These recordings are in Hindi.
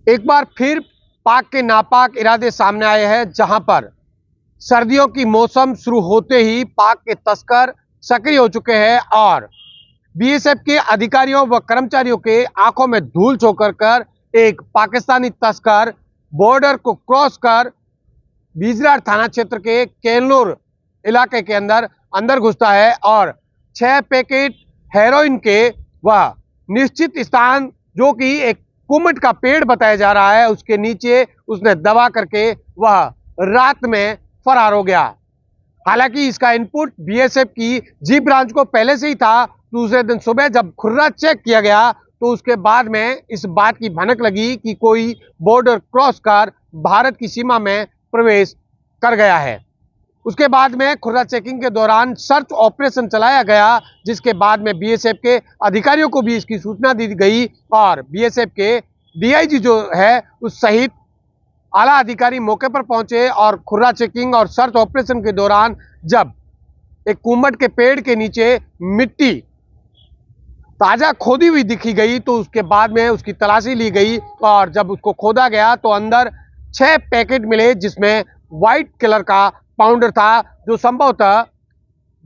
एक बार फिर पाक के नापाक इरादे सामने आए हैं, जहां पर सर्दियों की मौसम शुरू होते ही पाक के तस्कर सक्रिय हो चुके हैं और बीएसएफ के अधिकारियों व कर्मचारियों के आंखों में धूल झोंकर कर एक पाकिस्तानी तस्कर बॉर्डर को क्रॉस कर बिजरार थाना क्षेत्र के केलनूर इलाके के अंदर घुसता है और 6 पैकेट हेरोइन के वह निश्चित स्थान, जो कि एक कुमट का पेड़ बताया जा रहा है, उसके नीचे उसने दबा करके वह रात में फरार हो गया। हालांकि इसका इनपुट बीएसएफ की जी ब्रांच को पहले से ही था। दूसरे दिन सुबह जब खुर्रा चेक किया गया तो उसके बाद में इस बात की भनक लगी कि कोई बॉर्डर क्रॉस कर भारत की सीमा में प्रवेश कर गया है। उसके बाद में खुर्रा चेकिंग के दौरान सर्च ऑपरेशन चलाया गया, जिसके बाद में बीएसएफ के अधिकारियों को भी इसकी सूचना दी गई और बीएसएफ के डीआईजी जो है उस सहित आला अधिकारी मौके पर पहुंचे और खुर्रा चेकिंग और सर्च ऑपरेशन के दौरान जब एक कुमट के पेड़ के नीचे मिट्टी ताजा खोदी हुई दिखी गई तो उसके बाद में उसकी तलाशी ली गई और जब उसको खोदा गया तो अंदर 6 पैकेट मिले, जिसमें व्हाइट कलर का पाउडर था, जो संभवतः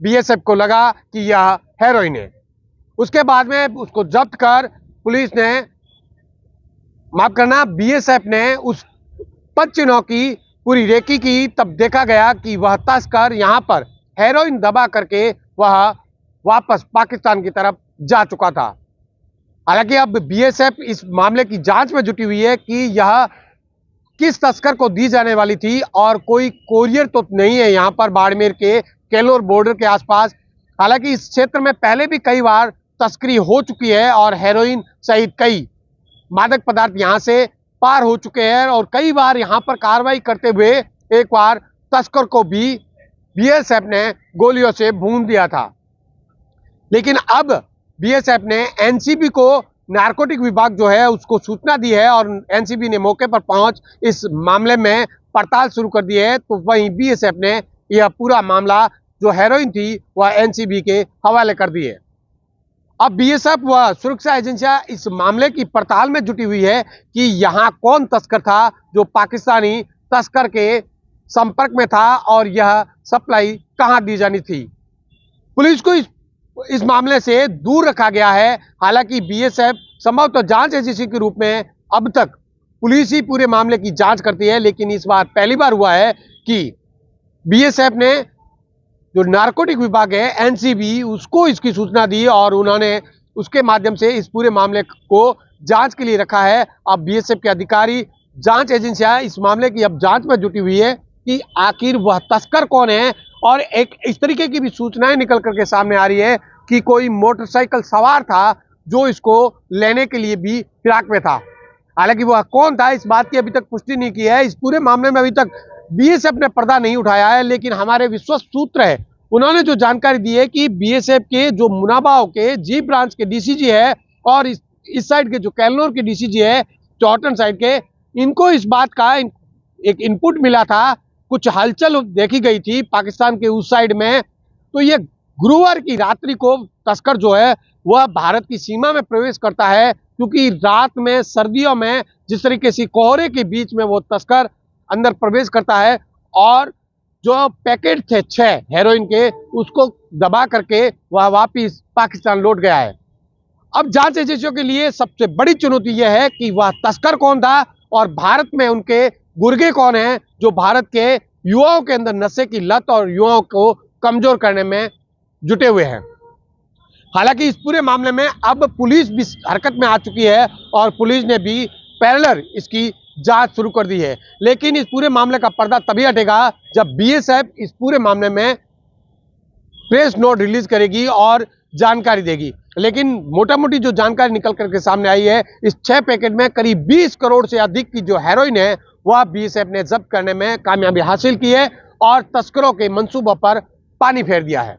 बीएसएफ को लगा कि यह हेरोइन है। उसके बाद में उसको जब्त कर पुलिस ने, माफ करना, बीएसएफ ने उस पदचिन्हों की पूरी रेकी की। तब देखा गया कि वह तस्कर यहां पर हेरोइन दबा करके वह वापस पाकिस्तान की तरफ जा चुका था। हालांकि अब बीएसएफ इस मामले की जांच में जुटी हुई है कि यह किस तस्कर को दी जाने वाली थी और कोई कोरियर तो नहीं है यहां पर बाड़मेर के केलोर बॉर्डर के आसपास। हालांकि इस क्षेत्र में पहले भी कई बार तस्करी हो चुकी है और हेरोइन सहित कई मादक पदार्थ यहां से पार हो चुके हैं और कई बार यहां पर कार्रवाई करते हुए एक बार तस्कर को भी बीएसएफ ने गोलियों से भून दिया था। लेकिन अब बीएसएफ ने एनसीबी को, नारकोटिक विभाग जो है, उसको सूचना दी है और एनसीबी ने मौके पर पहुंच इस मामले में पड़ताल शुरू कर दी है। तो वहीं बीएसएफ ने यह पूरा मामला जो हेरोइन थी वह एनसीबी के हवाले कर दी है। अब बीएसएफ व सुरक्षा एजेंसियां इस मामले की पड़ताल में जुटी हुई है कि यहां कौन तस्कर था जो पाकिस्तानी तस्कर के संपर्क में था और यह सप्लाई कहां दी जानी थी। पुलिस को इस मामले से दूर रखा गया है। हालांकि बीएसएफ संभवतः जांच एजेंसी के रूप में अब तक पुलिस ही पूरे मामले की जांच करती है, लेकिन इस बार पहली बार हुआ है कि बीएसएफ ने जो नारकोटिक विभाग है एनसीबी, उसको इसकी सूचना दी और उन्होंने उसके माध्यम से इस पूरे मामले को जांच के लिए रखा है। अब बीएसएफ के अधिकारी, जांच एजेंसियां इस मामले की अब जांच में जुटी हुई है कि आखिर वह तस्कर कौन है। और एक इस तरीके की भी सूचनाएं निकल करके सामने आ रही है कि कोई मोटरसाइकिल सवार था जो इसको लेने के लिए भी फिराक में था। हालांकि वह कौन था इस बात की अभी तक पुष्टि नहीं की है। इस पूरे मामले में अभी तक बीएसएफ ने पर्दा नहीं उठाया है, लेकिन हमारे विश्वस्त सूत्र है, उन्होंने जो जानकारी दी है कि बीएसएफ के जो मुनाबाव के जी ब्रांच के डीसीजी है और इस साइड के जो केलनूर के डीसीजी है, चौहटन साइड के, इनको इस बात का एक इनपुट मिला था, कुछ हलचल देखी गई थी पाकिस्तान के उस साइड में। तो ये गुरुवार की रात्रि को तस्कर जो है वह भारत की सीमा में प्रवेश करता है, क्योंकि रात में सर्दियों में जिस तरीके से कोहरे के बीच में वो तस्कर अंदर प्रवेश करता है और जो पैकेट थे 6 हेरोइन के, उसको दबा करके वह वापिस पाकिस्तान लौट गया है। अब जांच एजेंसियों के लिए सबसे बड़ी चुनौती यह है कि वह तस्कर कौन था और भारत में उनके गुर्गे कौन हैं जो भारत के युवाओं के अंदर नशे की लत और युवाओं को कमजोर करने में जुटे हुए हैं। हालांकि इस पूरे मामले में अब पुलिस भी हरकत में आ चुकी है और पुलिस ने भी पैरेलल इसकी जांच शुरू कर दी है। लेकिन इस पूरे मामले का पर्दा तभी हटेगा जब बीएसएफ इस पूरे मामले में प्रेस नोट रिलीज करेगी और जानकारी देगी। लेकिन मोटा मोटी जो जानकारी निकल करके सामने आई है, इस 6 पैकेट में करीब 20 करोड़ से अधिक की जो हेरोइन है वह बीएसएफ ने जब्त करने में कामयाबी हासिल की है और तस्करों के मंसूबों पर पानी फेर दिया है।